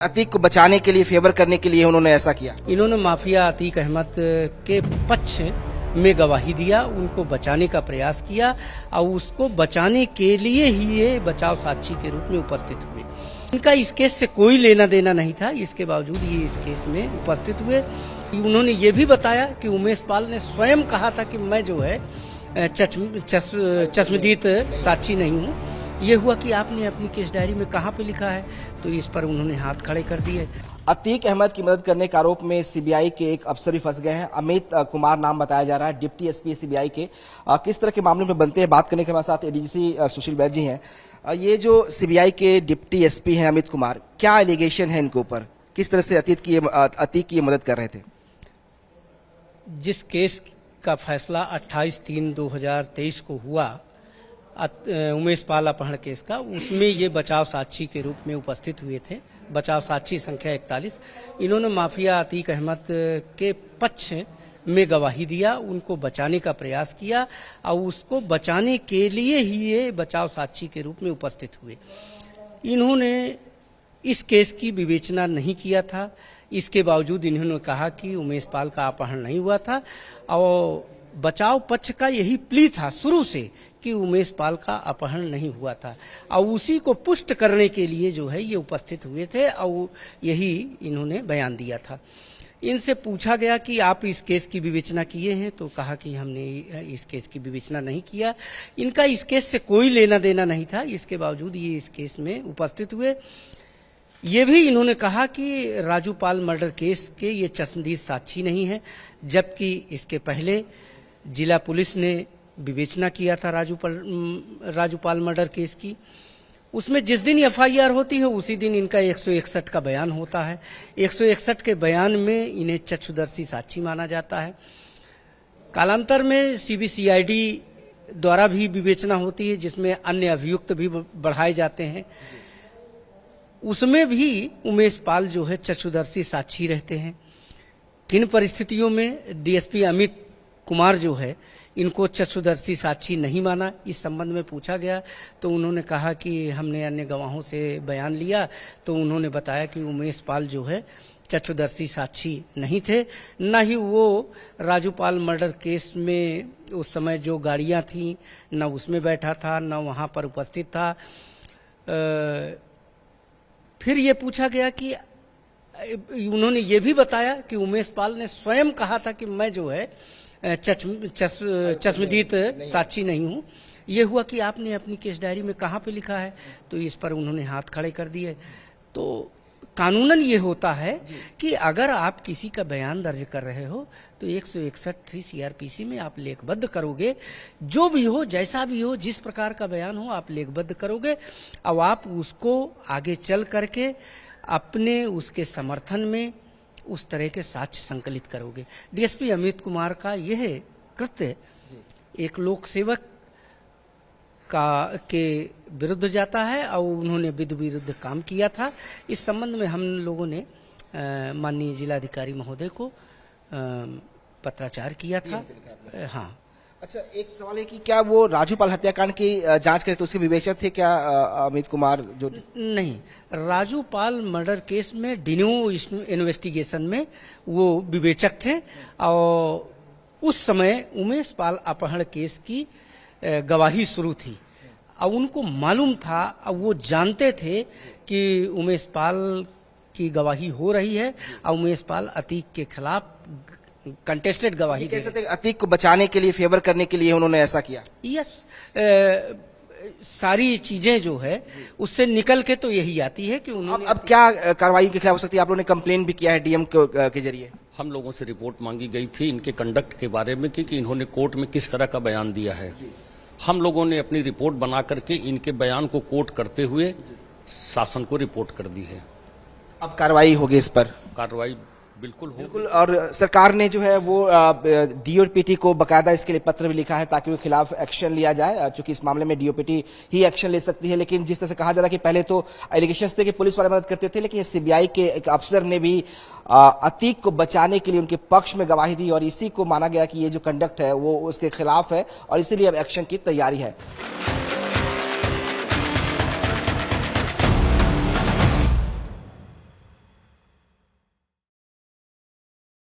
अतीक को बचाने के लिए, फेवर करने के लिए उन्होंने ऐसा किया। इन्होंने माफिया अतीक अहमद के पक्ष में गवाही दिया, उनको बचाने का प्रयास किया और उसको बचाने के लिए ही ये बचाव साक्षी के रूप में उपस्थित हुए। इनका इस केस से कोई लेना देना नहीं था, इसके बावजूद ये इस केस में उपस्थित हुए। उन्होंने ये भी बताया कि उमेश पाल ने स्वयं कहा था कि मैं जो है चश्मदीद साक्षी नहीं हूँ। ये हुआ कि आपने अपनी केस डायरी में कहाँ पे लिखा है, तो इस पर उन्होंने हाथ खड़े कर दिए। अतीक अहमद की मदद करने के आरोप में सीबीआई के एक अफसर भी फंस गए हैं। अमित कुमार नाम बताया जा रहा है, डिप्टी एसपी सीबीआई के। किस तरह के मामले में बनते हैं, बात करने के हमारे साथ एडीजीसी सुशील वैद्य जी हैं। ये जो सीबीआई के डिप्टी एसपी हैं अमित कुमार, क्या एलिगेशन है इनके ऊपर, किस तरह से अतीक की मदद कर रहे थे? जिस केस का फैसला 28/3/2023 को हुआ, उमेश पाल अपहरण केस का, उसमें ये बचाव साक्षी के रूप में उपस्थित हुए थे। बचाव साक्षी संख्या 41। इन्होंने माफिया अतीक अहमद के पक्ष में गवाही दिया, उनको बचाने का प्रयास किया और उसको बचाने के लिए ही ये बचाव साक्षी के रूप में उपस्थित हुए। इन्होंने इस केस की विवेचना नहीं किया था, इसके बावजूद इन्होंने कहा कि उमेश पाल का अपहरण नहीं हुआ था और बचाव पक्ष का यही प्ली था शुरू से कि उमेश पाल का अपहरण नहीं हुआ था और उसी को पुष्ट करने के लिए जो है ये उपस्थित हुए थे और यही इन्होंने बयान दिया था। इनसे पूछा गया कि आप इस केस की विवेचना किए हैं, तो कहा कि हमने इस केस की विवेचना नहीं किया। इनका इस केस से कोई लेना देना नहीं था, इसके बावजूद ये इस केस में उपस्थित हुए। ये भी इन्होंने कहा कि राजू पाल मर्डर केस के ये चश्मदीद साक्षी नहीं है, जबकि इसके पहले जिला पुलिस ने विवेचना किया था राजू पाल मर्डर केस की। उसमें जिस दिन एफआईआर होती है उसी दिन इनका 161 का बयान होता है। 161 के बयान में इन्हें चक्षुदर्शी साक्षी माना जाता है। कालांतर में सीबीसीआईडी द्वारा भी विवेचना होती है, जिसमें अन्य अभियुक्त भी बढ़ाए जाते हैं। उसमें भी उमेश पाल जो है चक्षुदर्शी साक्षी रहते हैं। किन परिस्थितियों में डीएसपी अमित कुमार जो है इनको चक्षुदर्शी साक्षी नहीं माना, इस संबंध में पूछा गया तो उन्होंने कहा कि हमने अन्य गवाहों से बयान लिया, तो उन्होंने बताया कि उमेश पाल जो है चक्षुदर्शी साक्षी नहीं थे, न ही वो राजू पाल मर्डर केस में उस समय जो गाड़ियां थीं न उसमें बैठा था, न वहां पर उपस्थित था। फिर ये पूछा गया कि उन्होंने ये भी बताया कि उमेश पाल ने स्वयं कहा था कि मैं जो है चश्मदीद साक्षी नहीं हूँ। ये हुआ कि आपने अपनी केस डायरी में कहाँ पे लिखा है, तो इस पर उन्होंने हाथ खड़े कर दिए। तो कानूनन ये होता है कि अगर आप किसी का बयान दर्ज कर रहे हो तो 161 सीआरपीसी में आप लेखबद्ध करोगे, जो भी हो, जैसा भी हो, जिस प्रकार का बयान हो आप लेखबद्ध करोगे और आप उसको आगे चल करके अपने उसके समर्थन में उस तरह के साक्ष्य संकलित करोगे। डीएसपी अमित कुमार का यह कृत्य एक लोक सेवक के विरुद्ध जाता है और उन्होंने विरुद्ध काम किया था। इस संबंध में हम लोगों ने माननीय जिलाधिकारी महोदय को पत्राचार किया था। हाँ। अच्छा, एक सवाल है कि क्या वो राजू पाल हत्याकांड की जांच करे तो उसके विवेचक थे क्या अमित कुमार? जो नहीं, राजू पाल मर्डर केस में डिनो इन्वेस्टिगेशन में वो विवेचक थे और उस समय उमेश पाल अपहरण केस की गवाही शुरू थी और उनको मालूम था और वो जानते थे कि उमेश पाल की गवाही हो रही है और उमेश पाल अतीक के खिलाफ कंटेस्टेड गवाही दे रहे। अतीक को बचाने के लिए, फेवर करने के लिए उन्होंने ऐसा किया। यस, सारी चीजें जो है उससे निकल के तो यही आती है कि उन्होंने अब क्या कार्रवाई के खिलाफ हो सकती है? आप लोगों ने कंप्लेन भी किया है डीएम के जरिए। हम लोगों से रिपोर्ट मांगी गई थी इनके कंडक्ट के बारे में कि इन्होंने कोर्ट में किस तरह का बयान दिया है। हम लोगों ने अपनी रिपोर्ट बना करके इनके बयान को कोट करते हुए शासन को रिपोर्ट कर दी है। अब कार्रवाई होगी इस पर? कार्रवाई बिल्कुल। और सरकार ने जो है वो डीओपीटी को बकायदा इसके लिए पत्र भी लिखा है ताकि वो खिलाफ एक्शन लिया जाए, चूंकि इस मामले में डीओपीटी ही एक्शन ले सकती है। लेकिन जिस तरह से कहा जा रहा है कि पहले तो एलिगेशंस थे कि पुलिस वाले मदद करते थे, लेकिन सीबीआई के एक अफसर ने भी अतीक को बचाने के लिए उनके पक्ष में गवाही दी और इसी को माना गया कि ये जो कंडक्ट है वो उसके खिलाफ है और इसीलिए अब एक्शन की तैयारी है।